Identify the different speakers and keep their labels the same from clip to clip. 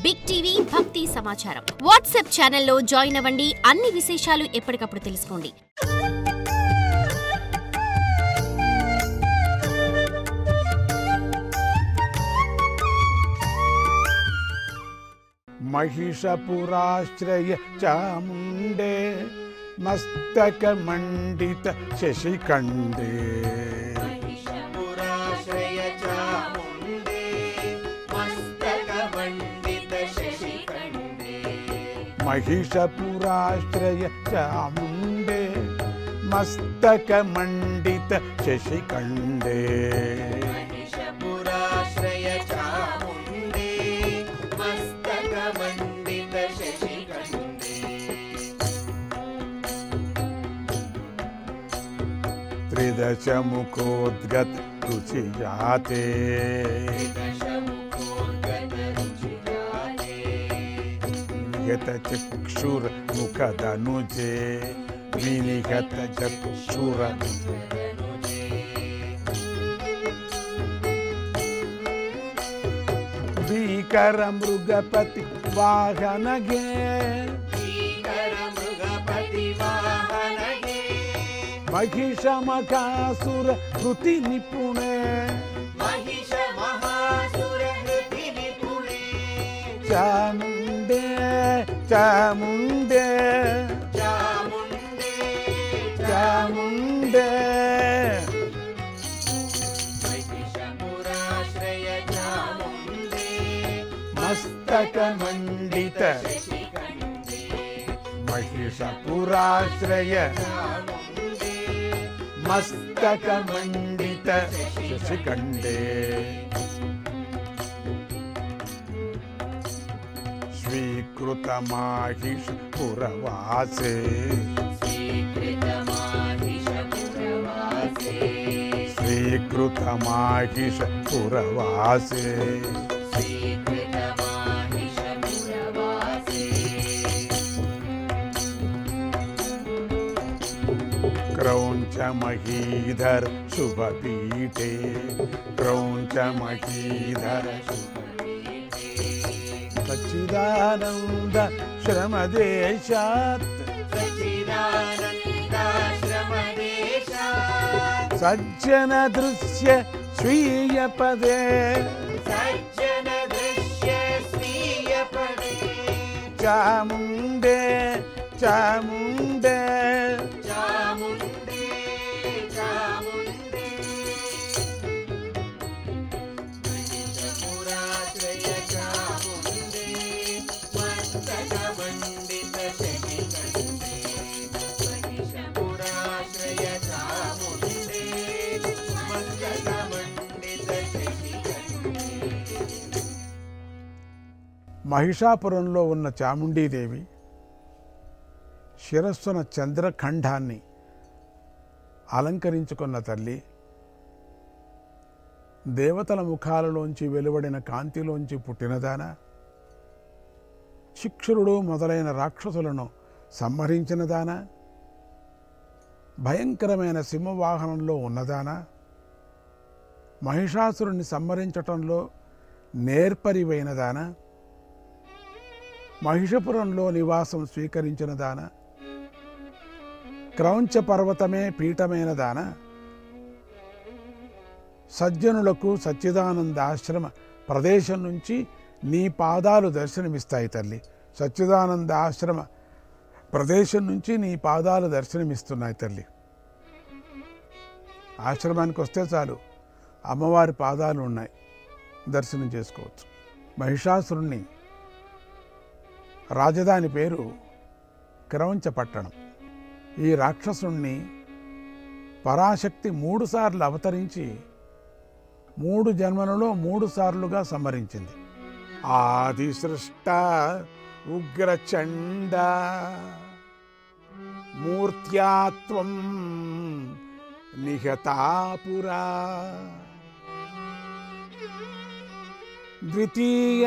Speaker 1: Big TV భక్తి సమాచారం WhatsApp ఛానల్లో జాయిన్ అవ్వండి. అన్ని విశేషాలు ఎప్పటికప్పుడు తెలుసుకోండి.
Speaker 2: महिषपुराश्रय चामुण्डे मस्तकमण्डित शशिखण्डे
Speaker 3: महिषपुराश्रय चामुण्डे मस्तकमण्डित शशिखण्डे
Speaker 2: महिषपुराश्रय चामुण्डे मस्तकमण्डित शशिखण्डे
Speaker 3: महिषपुराश्रय चामुण्डे मस्तकमण्डित शशिखण्डे
Speaker 2: त्रिदशमुखोद्गत रुचिजाते निहतचक्षुर्मुखधनुजे विनिहतचक्षुर भीकरमृगपति वाहनगे महिषमकासुर हृति निपुणे चामुण्डे चामुण्डे चामुण्डे
Speaker 3: महिषपुराश्रय चामुण्डे
Speaker 2: मस्तकमण्डित महिषपुराश्रय मस्तकमण्डित शशिखण्डे स्वीकृतमाहिषपुरवासे स्वीकृतमाहिषपुरवासे क्रौञ्च महीधर शुभपीठे क्रौञ्च महीधर सच्चिदानन्द श्रमदेशात् सज्जन दृश्य स्वीय पदे चामुण्डे चामुण्डे మహిషాపురంలో ఉన్న చాముండీదేవి శిరస్సున చంద్రఖండాన్ని అలంకరించుకున్న తల్లి దేవతల ముఖాలలోంచి వెలువడిన కాంతిలోంచి పుట్టినదాన శిక్షురుడు మొదలైన రాక్షసులను సంహరించినదాన భయంకరమైన సింహవాహనంలో ఉన్నదాన మహిషాసురుణ్ణి సంహరించటంలో నేర్పరివైనదాన మహిషపురంలో నివాసం స్వీకరించిన దాన క్రౌంచ పర్వతమే పీఠమైన దాన సజ్జనులకు సచ్చిదానంద ఆశ్రమ ప్రదేశం నుంచి నీ పాదాలు దర్శనమిస్తాయి తల్లి. సచ్చిదానంద ఆశ్రమ ప్రదేశం నుంచి నీ పాదాలు దర్శనమిస్తున్నాయి తల్లి. ఆశ్రమానికి వస్తే చాలు అమ్మవారి పాదాలు ఉన్నాయి, దర్శనం చేసుకోవచ్చు. మహిషాసురుణ్ణి రాజధాని పేరు క్రౌంచ పట్టణం. ఈ రాక్షసుణ్ణి పరాశక్తి 3 సార్లు అవతరించి 3 జన్మలలో 3 సార్లుగా సంహరించింది. ఆదిసృష్ట ఉగ్రచండ మూర్త్యాత్వం నిహతాపురా ద్వితీయ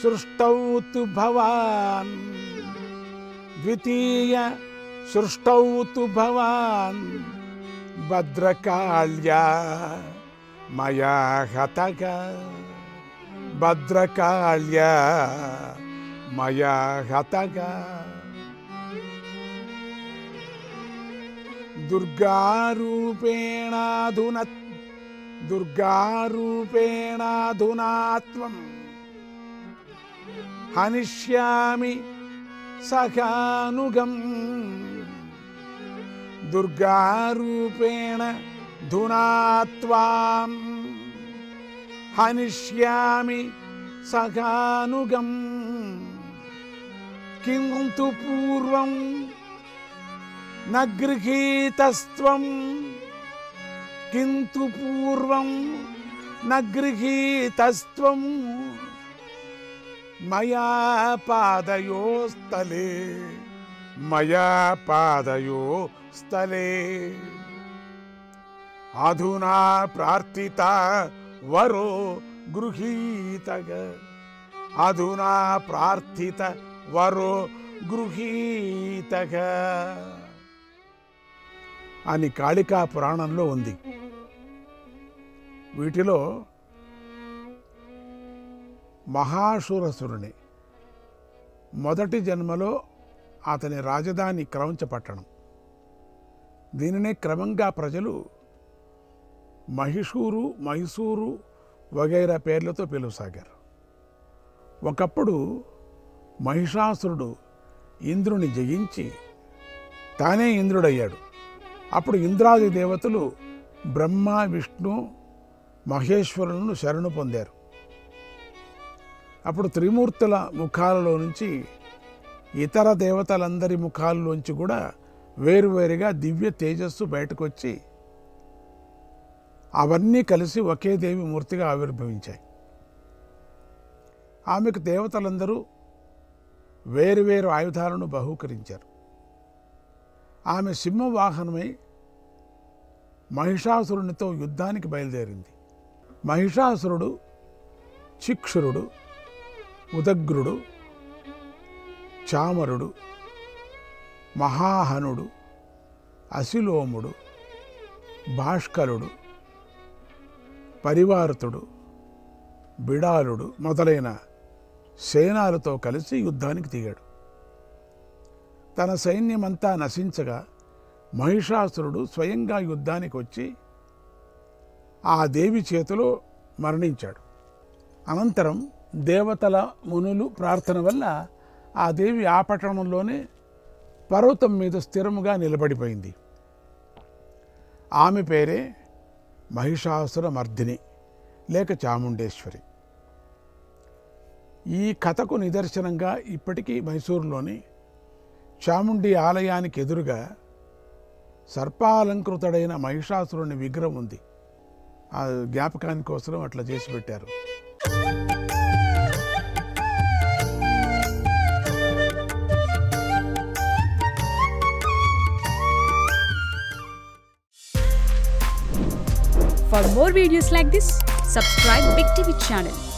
Speaker 2: సృష్టౌ తు భవాన్ ద్వితీయ సృష్టౌ తు భవాన్ భద్రకాళ్యా మయా హతః భద్రకాళ్య మయా హతగా దుర్గారూపేణాధునాత్వం హనిష్యామి సఖానుగం దుర్గారూపేణ ధునాత్వాం హనిష్యామి సఖానుగం కింతు పూర్వం న గృహీతస్త్వం కింతు పూర్వం న గృహీతస్త్వం మయా పాదయోస్తలే మయా పాదయోస్తలే అధునా ప్రార్థిత వరో గృహీతగ అధునా ప్రార్థిత వరో గృహీతగ అని కాళికా పురాణంలో ఉంది. వీటిలో మహాశూరసురుని మొదటి జన్మలో అతని రాజధాని క్రౌంచపట్టణం. దీనినే క్రమంగా ప్రజలు మహిషూరు, మైసూరు వగైరా పేర్లతో పిలువసాగారు. ఒకప్పుడు మహిషాసురుడు ఇంద్రుని జయించి తానే ఇంద్రుడయ్యాడు. అప్పుడు ఇంద్రాది దేవతలు బ్రహ్మ, విష్ణు, మహేశ్వరులను శరణు పొందారు. అప్పుడు త్రిమూర్తుల ముఖాలలో నుంచి ఇతర దేవతలందరి ముఖాల్లోంచి కూడా వేరువేరుగా దివ్య తేజస్సు బయటకు వచ్చి అవన్నీ కలిసి ఒకే దేవి మూర్తిగా ఆవిర్భవించాయి. ఆమెకు దేవతలందరూ వేరువేరు ఆయుధాలను బహూకరించారు. ఆమె సింహవాహనమై మహిషాసురునితో యుద్ధానికి బయలుదేరింది. మహిషాసురుడు చిక్షురుడు, ఉదగ్రుడు, చామరుడు, మహాహనుడు, అసిలోముడు, భాష్కలుడు, పరివారతుడు, బిడాలుడు మొదలైన సేనాలతో కలిసి యుద్ధానికి దిగాడు. తన సైన్యమంతా నశించగా మహిషాసురుడు స్వయంగా యుద్ధానికి వచ్చి ఆ దేవి చేతిలో మరణించాడు. అనంతరం దేవతల, మునులు ప్రార్థన వల్ల ఆ దేవి ఆ పట్టణంలోనే పర్వతం మీద స్థిరముగా నిలబడిపోయింది. ఆమె పేరే మహిషాసుర మర్దిని లేక చాముండేశ్వరి. ఈ కథకు నిదర్శనంగా ఇప్పటికీ మైసూరులోని చాముండి ఆలయానికి ఎదురుగా సర్పాలంకృతుడైన మహిషాసురుని విగ్రహం ఉంది. ఆ జ్ఞాపకాని కోసం అట్లా చేసి పెట్టారు.
Speaker 4: For more videos like this, subscribe Big TV channel.